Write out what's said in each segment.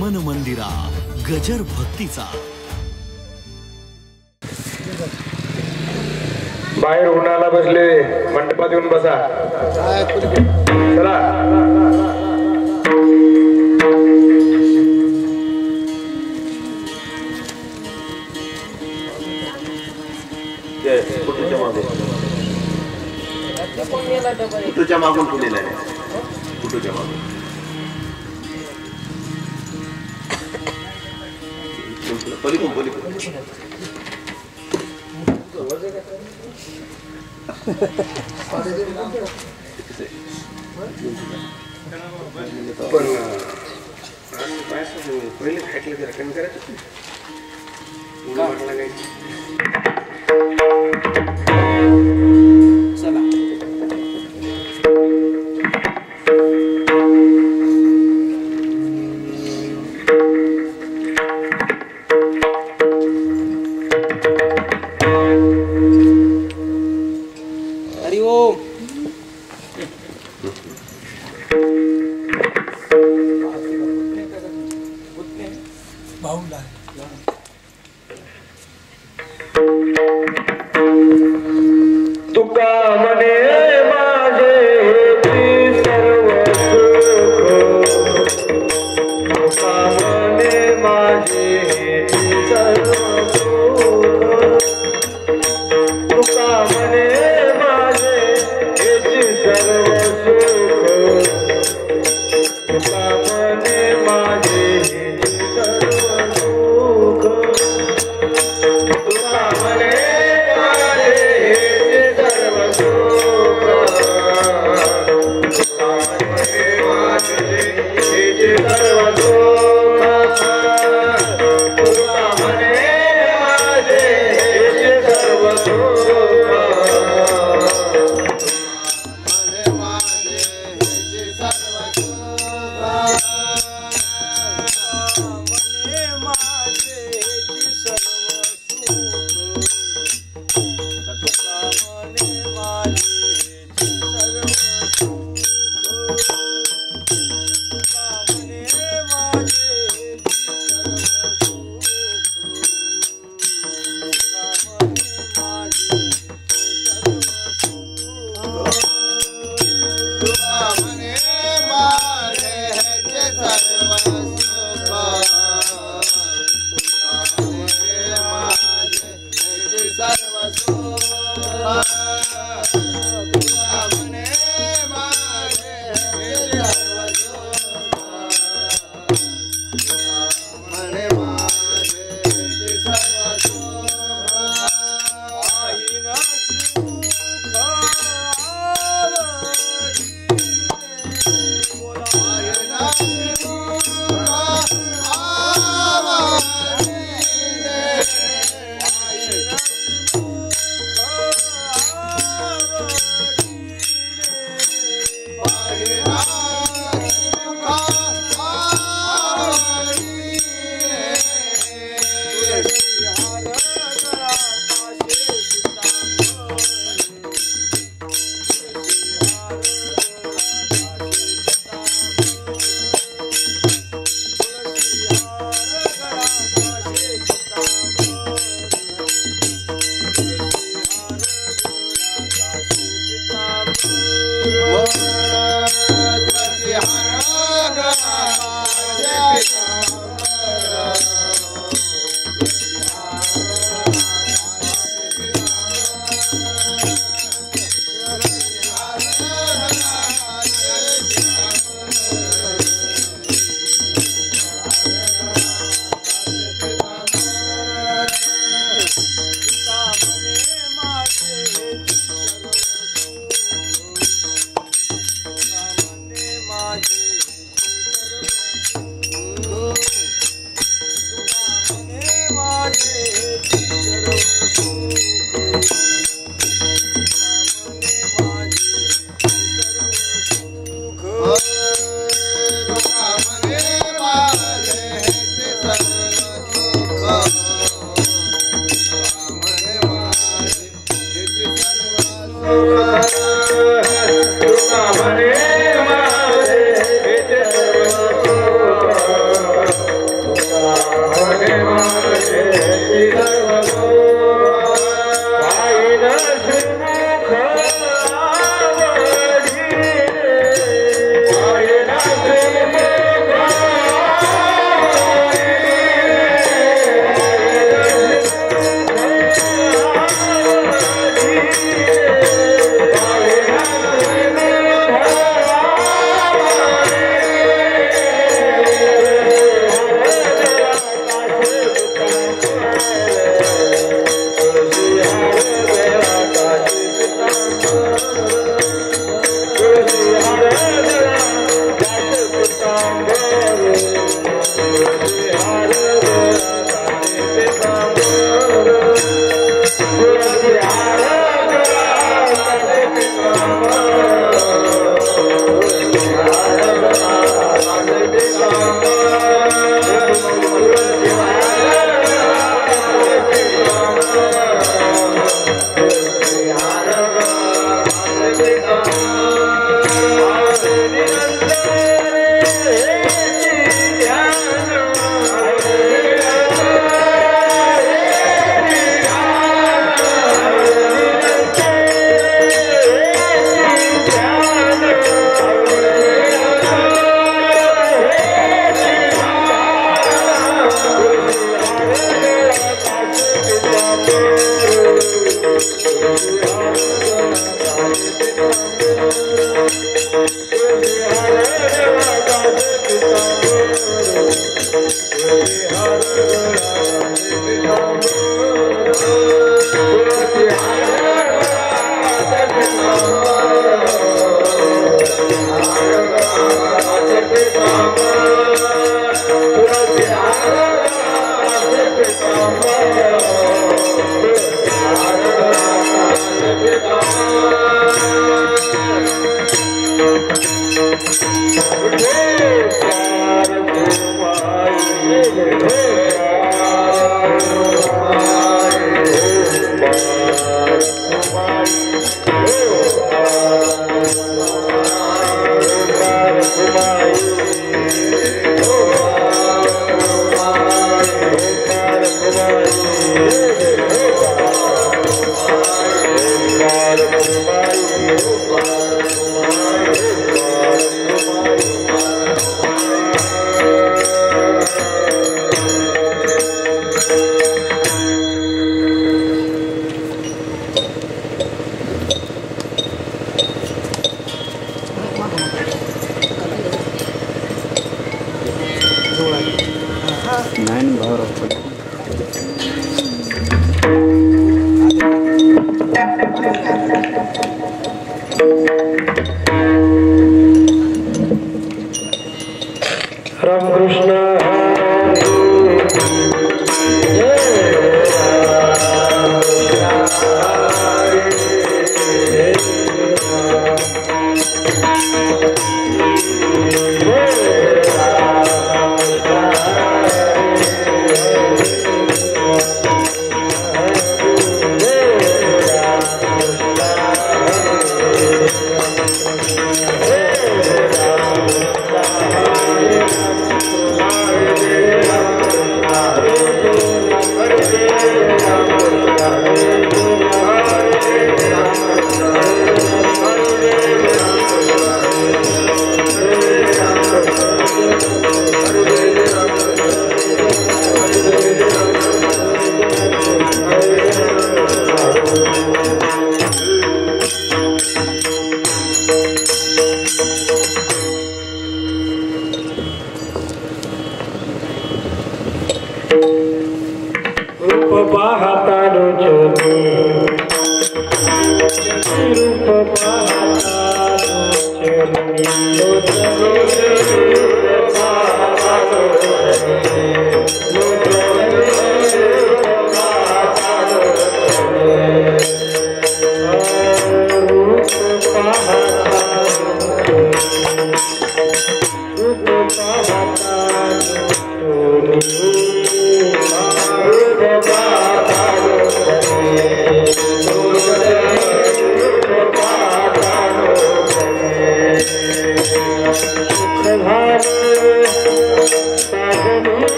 मन मंदिरा गजर भक्तीचा. बाहेर उन्हाला बसले, मंडपात येऊन बसा. चला कुठच्या मागून फुलेला आहे, कुठच्या मागून पलीकडून पलीकडून पण पहिले खायला जरा कमी करायचं.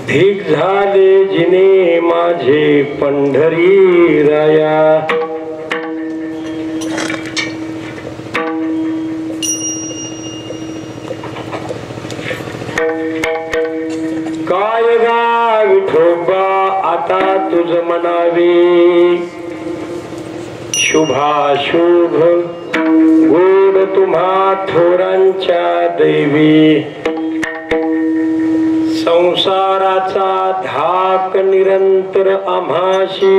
ढीक झाले जिने माझे पंढरी राया, काय गा विठोबा आता तुझ म्हणावे, शुभाशुभ गोड तुम्हा थोरांच्या दैवी, संसाराचा धाक निरंतर आम्हाशी,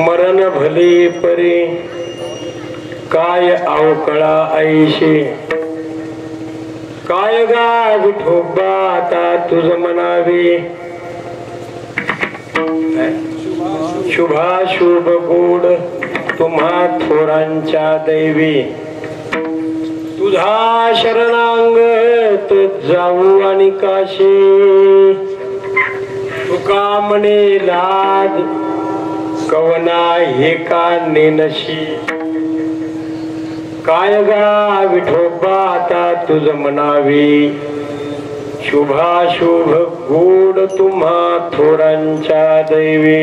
मरण भले परे काय अवकळा ऐशी, काय गा विठोबा आता तुझ म्हणावे, शुभाशुभ गोड तुम्हा थोरांच्या दैवी, तुझा शरणांगत जाऊ आणि काशी, तुका म्हणे लाज कवना हे का नेनशी, काय गा विठोबा आता तुझ म्हणावे, शुभाशुभ गोड तुम्हा थोरांच्या दैवी,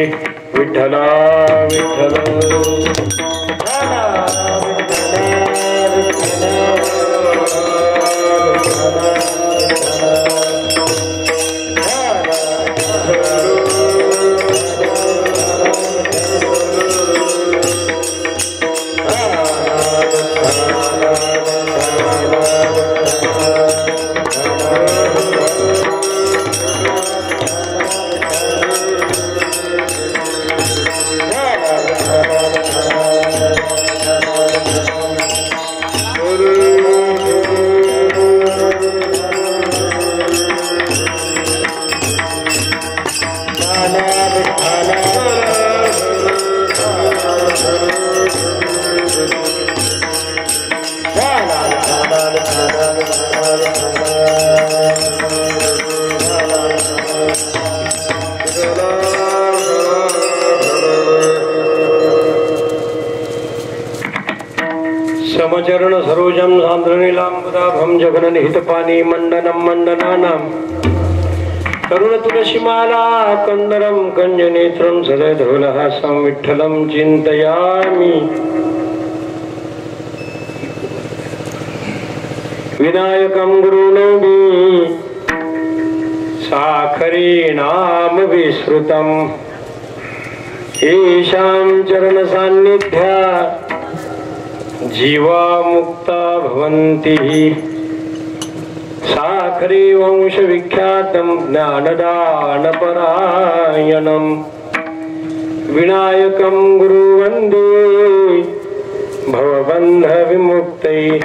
विठ्ठला विठ्ठल समचरण सरोजम सान्द्रनीलाम्बुदाभं जगननिहितपानी मंडनं मंडनानां तरुण तुलसीमाला कंदरं कंजनेत्रं सदयधवलहासं विठ्ठलं चिन्तयामि विनायकं गुरुनौमि साखरे नाम विश्रुतम् येषां चरण सान्निध्या जीवा मुक्ता भवन्ति साखरे वंश विख्यातं ज्ञानदान परायणं विनायकं गुरु वन्दे भवबन्ध विमुक्तये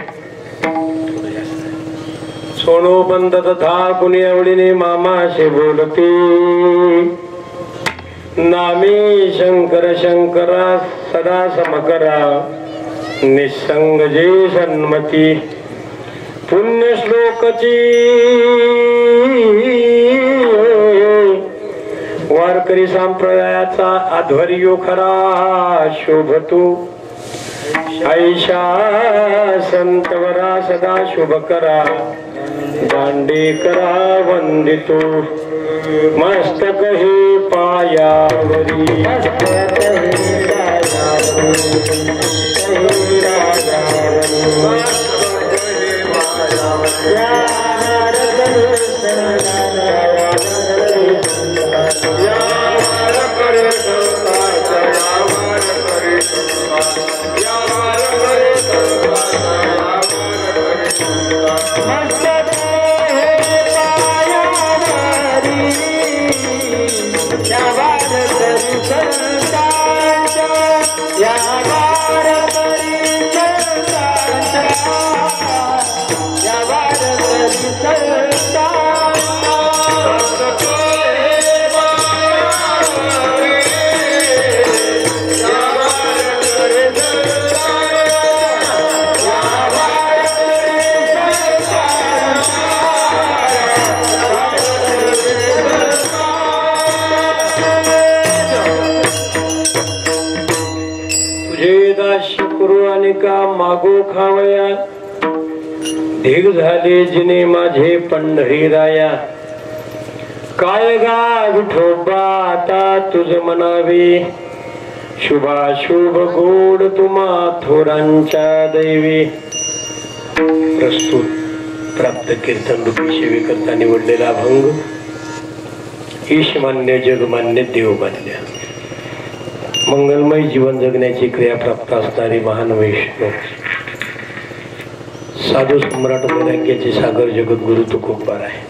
सोनो बंद तथा कुणी आवडीने मामाशे बोलते नामे शंकर शंकरा सदा समकरा निसंग जे सन्मती पुण्य श्लोकची वारकरी संप्रदायाचा आध्वर्यो खरा शोभतो ऐशा संतवरा सदा शुभ करा दांडेकरा वंदितो मस्तक हे पायावरी मागो खावया ढीग झाले जिने माझे पंढरी राया काय गा विठोबा आता तुझ म्हणावे शुभाशुभ गोड तुम्हा थोरांच्या दैवी प्रस्तुत प्राप्त कीर्तन रूपी सेवेकरता निवडलेला अभंग ईशमान्य जगमान्य देवमान्य मंगलमय जीवन जगण्याची क्रिया प्राप्त असणारी महान वैष्णव साधू सम्राट वैराग्याचे सागर जगद्गुरु तुकोबार आहे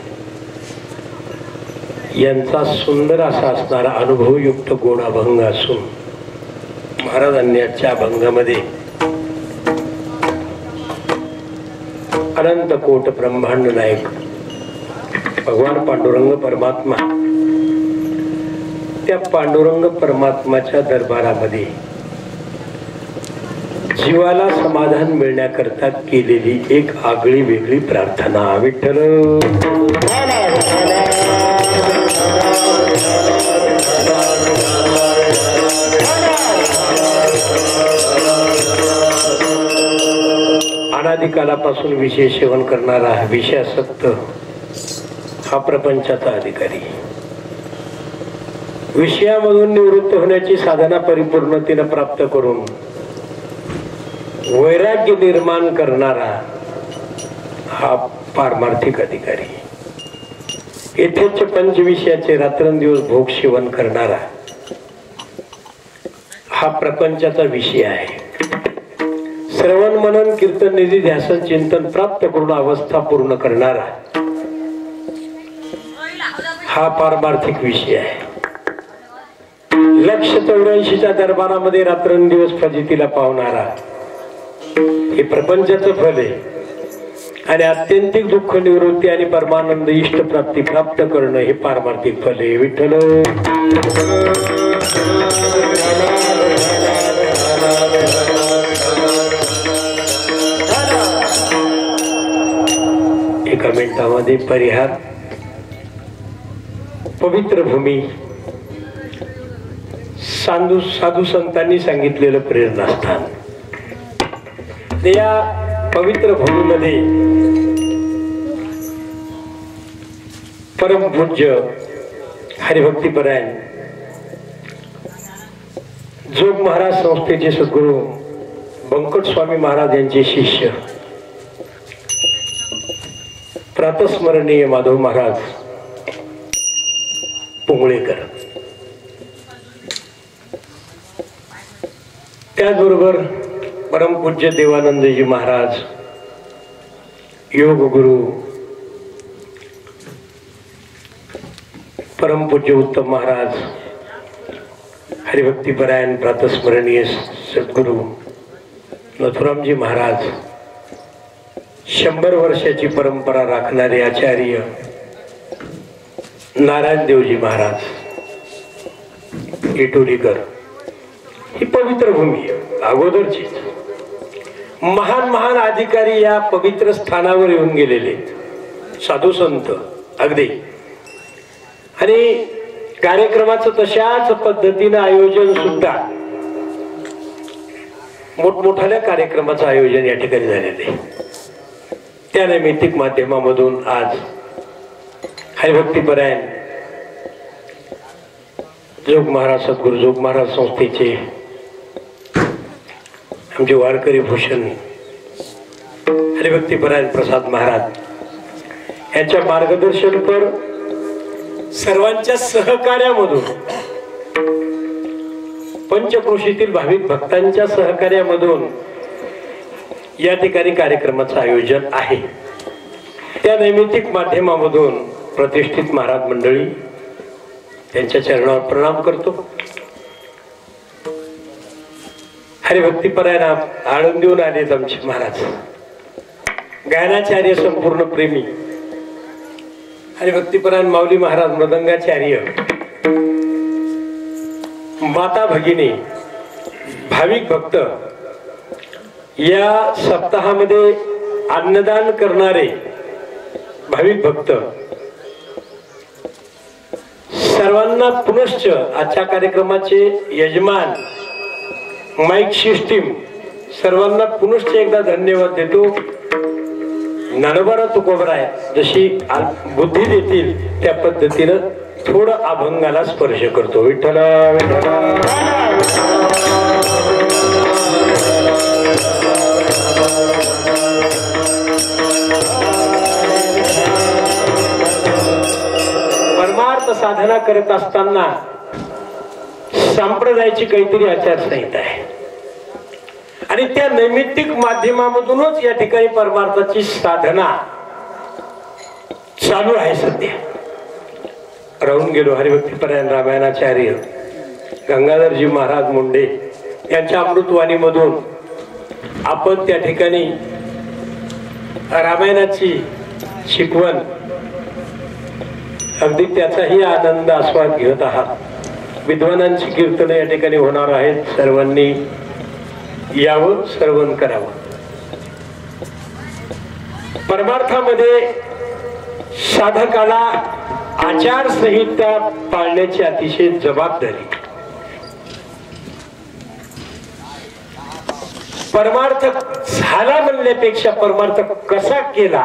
यांचा सुंदर असा असणारा अनुभवयुक्त गोड अभंग असून महाराजांनी आजच्या अभंगामध्ये अनंत कोट ब्रह्मांड नायक भगवान पांडुरंग परमात्मा त्या पांडुरंग परमात्माच्या दरबारामध्ये जीवाला समाधान मिळण्याकरता केलेली एक आगळी वेगळी प्रार्थना विठ्ठल अनादिकालापासून विषय सेवन करणारा विषयासक्त हा प्रपंचाचा अधिकारी विषयामधून निवृत्त होण्याची साधना परिपूर्णतेने प्राप्त करून वैराग्य निर्माण करणारा हा पारमार्थिक अधिकारी येथेच पंचविषयाचे रात्रंदिवस भोग सेवन करणारा हा प्रपंचाचा विषय आहे श्रवण मनन कीर्तन निधी ध्यासन चिंतन प्राप्त करून अवस्था पूर्ण करणारा हा पारमार्थिक विषय आहे 184च्या दरबारामध्ये रात्रंदिवस फजितीला पावणारा हे प्रपंचाचं फल आहे आणि आत्यंतिक दुःख निवृत्ती आणि परमानंद इष्ट प्राप्ती प्राप्त करणं हे पारमार्थिक फल आहे. विठ्ठल एका मिनिटामध्ये परिहार. पवित्र भूमी, साधू संतांनी सांगितलेलं प्रेरणास्थान. या पवित्र भूमीमध्ये परमपूज्य हरिभक्तीपरायण जोग महाराज संस्थेचे सद्गुरू बंकट स्वामी महाराज यांचे शिष्य प्रातस्मरणीय माधव महाराज पुंगळेकर, त्याचबरोबर परमपूज्य देवानंदजी महाराज, योग गुरु परमपूज्य उत्तम महाराज, हरिभक्तीपरायण प्रातस्मरणीय सद्गुरु नथुरामजी महाराज, 100 वर्षाची परंपरा राखणारे आचार्य नारायण देवजी महाराज इटोलीकर. ही पवित्र भूमी अगोदरची महान महान अधिकारी या पवित्र स्थानावर येऊन गेलेले, साधू संत अगदी. आणि कार्यक्रमाचं तशाच पद्धतीनं आयोजन सुद्धा मोठमोठ्या कार्यक्रमाचं आयोजन या ठिकाणी झालेले. त्या नैमित्तिक माध्यमामधून आज हरिभक्तीपरायण जोग महाराज सद्गुरू जोग महाराज संस्थेचे आमचे वारकरी भूषण हरिभक्तीपरायण प्रसाद महाराज यांच्या मार्गदर्शनपर सर्वांच्या सहकार्यामधून, पंचक्रोशीतील भाविक भक्तांच्या सहकार्यामधून या ठिकाणी कार्यक्रमाचं आयोजन आहे. त्या नैमित्तिक माध्यमामधून प्रतिष्ठित महाराज मंडळी त्यांच्या चरणावर प्रणाम करतो. हरिभक्तीपरायण आळंदीहून आलेत आमचे महाराज, गायनाचार्य संपूर्ण प्रेमी हरिभक्तीपरायण माऊली महाराज मृदंगाचार्य, माता भगिनी, भाविक भक्त, या सप्ताहामध्ये अन्नदान करणारे भाविक भक्त सर्वांना पुनश्च आजच्या कार्यक्रमाचे यजमान, माईक सिस्टीम सर्वांना पुनश्च एकदा धन्यवाद देतो. ज्ञानोबा तुकोबराय जशी बुद्धी देतील त्या पद्धतीनं थोडं अभंगाला स्पर्श करतो. विठ्ठल परमार्थ साधना करत असताना संप्रदायाची काहीतरी आचारसंहिता आहे आणि त्या नैमित्तिक माध्यमामधूनच या ठिकाणी परमार्थाची साधना चालू आहे. सध्या राहून गेलो हरिभक्तीपरायण रामायणाचार्य गंगाधरजी महाराज मुंडे यांच्या अमृतवाणीमधून आपण त्या ठिकाणी रामायणाची शिकवण अगदी त्याचाही आनंद आस्वाद घेत आहात. विद्वानांची कीर्तन या ठिकाणी होणार आहेत. सर्वांनी यावं, श्रवण करावं. परमार्थामध्ये साधकाला आचारसंहिता पाळण्याची अतिशय जबाबदारी. परमार्थ झाला म्हणण्यापेक्षा परमार्थ कसा केला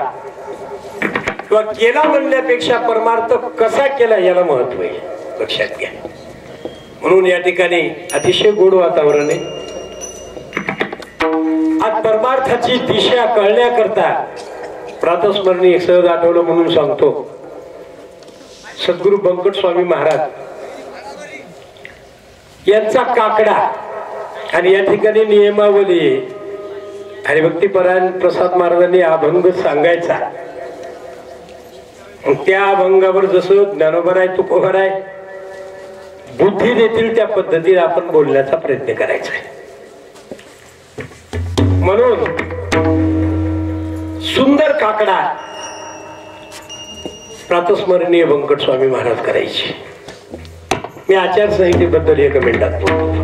किंवा केला म्हणण्यापेक्षा परमार्थ कसा केला याला महत्व आहे, लक्षात घ्या. म्हणून या ठिकाणी अतिशय गोड वातावरण आहे. आज परमार्थाची दिशा कळण्याकरता प्रातस्मरणी सहज आठवलं म्हणून सांगतो. सद्गुरू बंकट स्वामी महाराज यांचा काकडा आणि या ठिकाणी नियमावली हरिभक्तीपरायण प्रसाद महाराजांनी अभंग सांगायचा. त्या अभंगावर जसं ज्ञानोबराय तुकोबराय बुद्धी देतील त्या पद्धतीने आपण बोलण्याचा प्रयत्न करायचा आहे. म्हणून सुंदर काकडा प्रातस्मरणीय व्यंकट स्वामी महाराज करायचे. मी आचारसंहितेबद्दल एक मिनिटात बोलतो.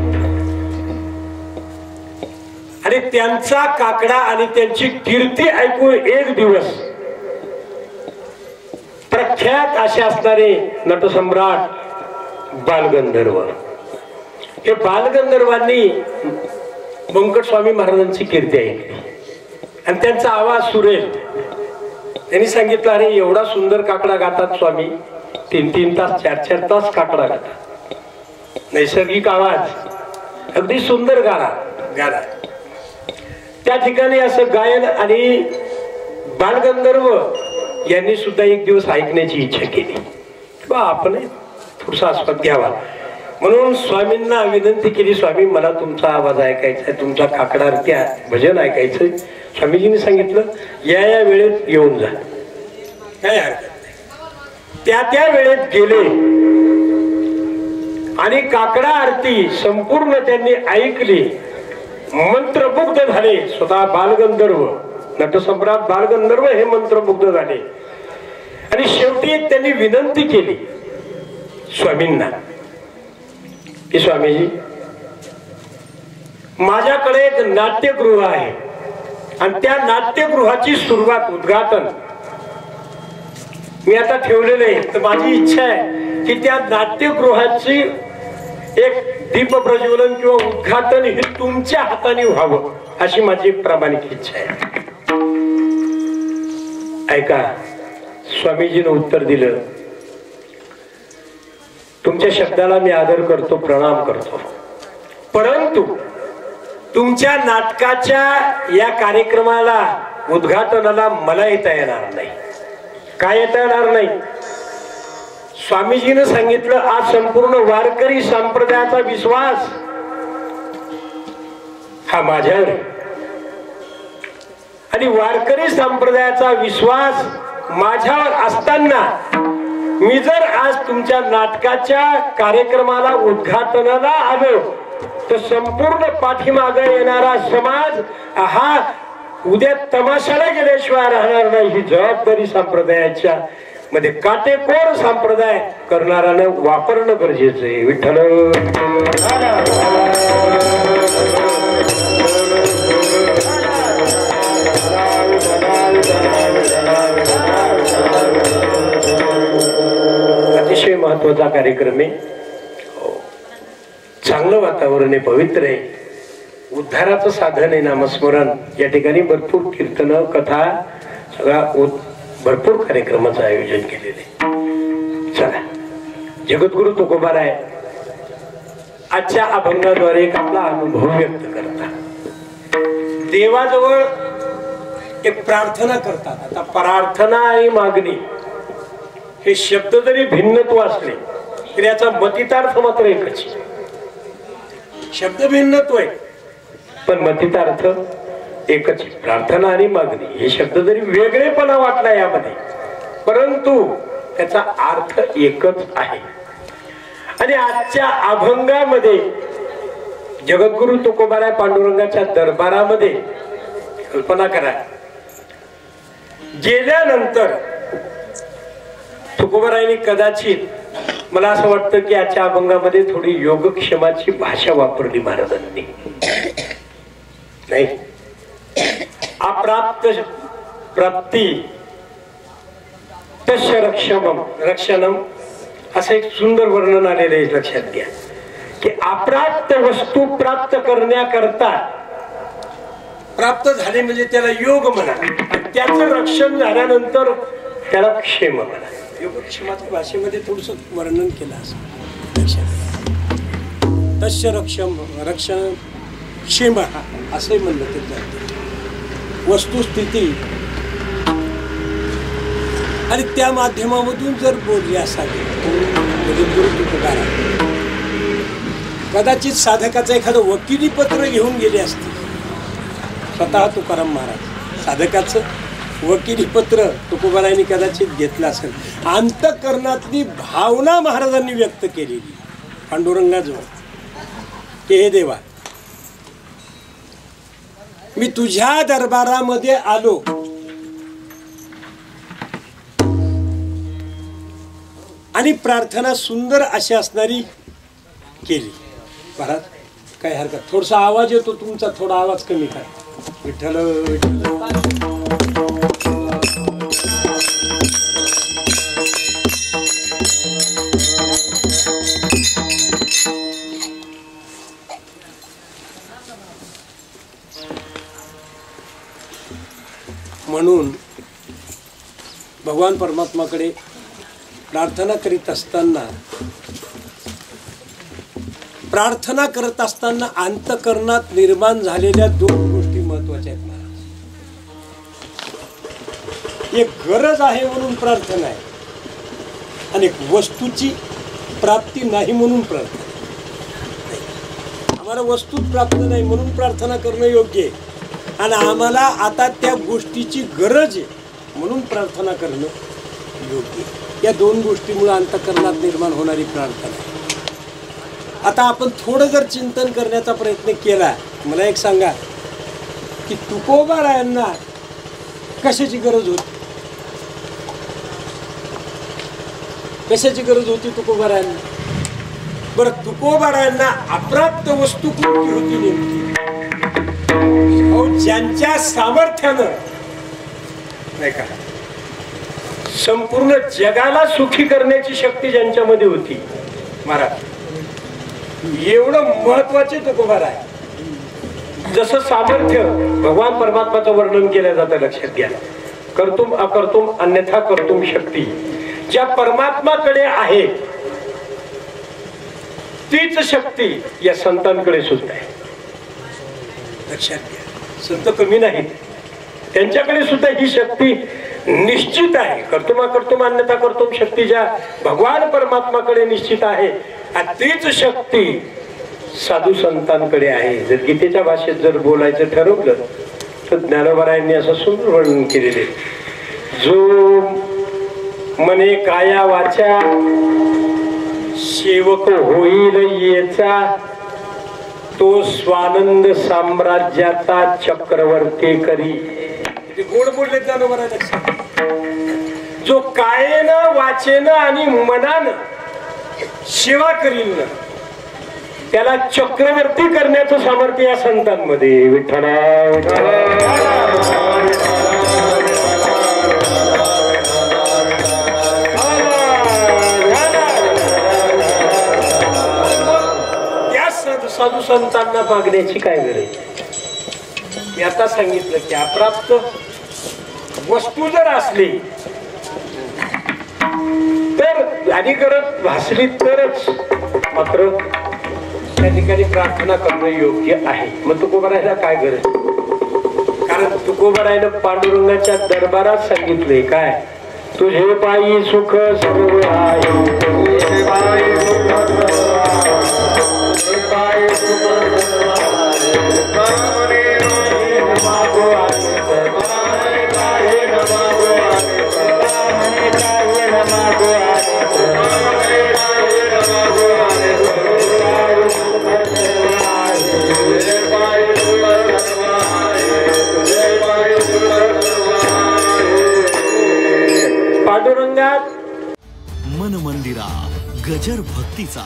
आणि त्यांचा काकडा आणि त्यांची कीर्ती ऐकून एक दिवस प्रख्यात असे असणारे नटसम्राट बालगंधर्व, हे बालगंधर्वांनी व्यंकट स्वामी महाराजांची कीर्ती ऐकली आणि त्यांचा आवाज सुरेल. त्यांनी सांगितलं, अरे एवढा सुंदर काकडा गातात स्वामी, 3-3 तास 4-4 तास काकडा गातात, नैसर्गिक आवाज, अगदी सुंदर गाणं. त्या ठिकाणी असं गायन आणि बालगंधर्व यांनी सुद्धा एक दिवस ऐकण्याची इच्छा केली, बा आपण थोडासा आस्वाद घ्यावा. म्हणून स्वामींना विनंती केली, स्वामी मला तुमचा आवाज ऐकायचा आहे, तुमचा काकडा आरत्या भजन ऐकायचंय. स्वामीजींनी सांगितलं, या वेळेत येऊन जा, काय हरकत नाही. त्या वेळेत गेले आणि काकडा आरती संपूर्ण त्यांनी ऐकली, मंत्रमुग्ध झाले. स्वतः बालगंधर्व, नटसम्राट बालगंधर्व हे मंत्रमुग्ध झाले. आणि शेवटी त्यांनी विनंती केली स्वामींना की स्वामीजी, माझ्याकडे एक नाट्यगृह आहे आणि त्या नाट्यगृहाची सुरुवात, उद्घाटन मी आता ठेवलेलं आहे. तर माझी इच्छा आहे की त्या नाट्यगृहाची एक दीप प्रज्वलन किंवा उद्घाटन हे तुमच्या हाताने व्हावं, अशी माझी प्रामाणिक इच्छा आहे. ऐका, स्वामीजीने उत्तर दिलं, तुमच्या शब्दाला मी आदर करतो, प्रणाम करतो, परंतु तुमच्या नाटकाच्या या कार्यक्रमाला, उद्घाटनाला मला येता येणार नाही. काय येता येणार नाही? स्वामीजीने सांगितलं, आज संपूर्ण वारकरी संप्रदायाचा विश्वास हा माझ्यावर आहे आणि वारकरी संप्रदायाचा विश्वास माझ्यावर असताना मी जर आज तुमच्या नाटकाच्या कार्यक्रमाला, उद्घाटनाला आलो, तर संपूर्ण पाठीमागे येणारा समाज हा उद्या तमाशाला गेल्याशिवाय राहणार नाही. ही जबाबदारी संप्रदायाच्या मध्ये काटेकोर संप्रदाय करणाऱ्यानं वापरणं गरजेचं आहे. विठ्ठल अतिशय महत्वाचा कार्यक्रम आहे. चांगलं वातावरण आहे, पवित्र आहे, उद्धाराचं साधन आहे नामस्मरण. या ठिकाणी भरपूर कीर्तन, कथा, सगळा भरपूर कार्यक्रमाचं आयोजन केलेलं आहे. चला, जगद्गुरु तुकोबाराय आजच्या अभंगाद्वारे एक आपला अनुभव व्यक्त करतात. देवाजवळ एक प्रार्थना करतात. आता प्रार्थना आणि मागणी हे शब्द जरी भिन्नत्व असले तरी याचा मतितार्थ मात्र एकच. शब्द भिन्नत्व आहे पण मतितार्थ एकच. प्रार्थना आणि मागणी हे शब्द जरी वेगळेपणा वाटला यामध्ये, परंतु त्याचा अर्थ एकच आहे. आणि आजच्या अभंगामध्ये जगद्गुरु तुकोबाराय पांडुरंगाच्या दरबारामध्ये कल्पना करा, गेल्यानंतर तुकोबारायांनी कदाचित, मला असं वाटतं की आजच्या अभंगामध्ये थोडी योगक्षेमाची भाषा वापरली महाराजांनी. नाही, अप्राप्त प्राप्ती तस्य रक्षणम असं एक सुंदर वर्णन आलेलं आहे. लक्षात घ्या की अप्राप्त वस्तू प्राप्त करण्याकरता, प्राप्त झाले म्हणजे त्याला योग म्हणा, त्याचं रक्षण झाल्यानंतर त्याला क्षेम म्हणा. योगक्षेमाच्या भाषेमध्ये थोडस वर्णन केलं असं. तस्य रक्षण क्षेम असंही म्हणलं ते जाते. वस्तुस्थिती आणि त्या माध्यमामधून जर बोलली असावी कदाचित साधकाचं एखादं वकिली पत्र घेऊन गेले असते. स्वतः तुकाराम महाराज साधकाचं वकिली पत्र तुकोबारायांनी कदाचित घेतलं असेल. अंतःकरणातली भावना महाराजांनी व्यक्त केलेली पांडुरंगाजवळ की हे देवा, मी तुझ्या दरबारामध्ये आलो आणि प्रार्थना सुंदर अशी असणारी केली. महाराज काय हरकत, थोडासा आवाज येतो तुमचा, थोडा आवाज कमी करा. विठ्ठल विठ्ठल. म्हणून भगवान परमात्माकडे प्रार्थना करीत असताना अंतःकरणात निर्माण झालेल्या दोन गोष्टी महत्वाच्या आहेत महाराज. एक गरज आहे म्हणून प्रार्थना आहे आणि एक वस्तूची प्राप्ती नाही म्हणून प्रार्थना. आम्हाला वस्तू प्राप्त नाही म्हणून प्रार्थना करणं योग्य आहे आणि आम्हाला आता त्या गोष्टीची गरज आहे म्हणून प्रार्थना करणं योग्य आहे. या दोन गोष्टीमुळे अंतःकरणात निर्माण होणारी प्रार्थना आहे. आता आपण थोडं जर चिंतन करण्याचा प्रयत्न केला, मला एक सांगा की तुकोबारायांना कशाची गरज होती? कशाची गरज होती तुकोबारायांना? बरं, तुकोबारायांना अप्राप्त वस्तू कोणती होती नेमकी? ज्यांच्या सामर्थ्यानं नाही का संपूर्ण जगाला सुखी करण्याची शक्ती ज्यांच्यामध्ये होती महाराज, एवढं महत्वाचे तुकोबार आहे. जसं सामर्थ्य भगवान परमात्माचं वर्णन केलं जातं, लक्षात घ्या. कर्तुम अकर्तुम अन्यथा कर्तुम शक्ती ज्या परमात्माकडे आहे तीच शक्ती या संतांकडे सुद्धा आहे. लक्षात घ्या, संत कमी नाहीत, त्यांच्याकडे सुद्धा ही शक्ती निश्चित आहे. कर्तुम अकर्तुम अन्यथा कर्तुम शक्ती ज्या भगवान परमात्माकडे निश्चित आहे तीच शक्ती साधू संतांकडे आहे. जर गीतेच्या भाषेत जर बोलायचं ठरवलं तर ज्ञानोबारायांनी असं सुंदर वर्णन केलेले, जो मने काया वाचा सेवक होईल येचा, तो स्वानंद साम्राज्याचा चक्रवर्ती करी. गोड बोलले ज्ञानोबाराय. जो कायेनं वाचेनं आणि मनानं सेवा करील ना त्याला चक्रवर्ती करण्याचं सामर्थ्य या संतांमध्ये. विठ्ठला त्या साधू संतांना मागण्याची काय गरज? मी आता सांगितलं की अप्राप्त वस्तू जर असली तर आणि गरज भासली तरच मात्र त्या ठिकाणी प्रार्थना करणं योग्य आहे. मग तुकोबारायला काय गरज? कारण तुकोबारायनं पांडुरंगाच्या दरबारात सांगितले काय, तुझे पायी सुख सर्व आहे, तुझे पायी सुख सर्व मन मंदिरा गजर भक्तीचा.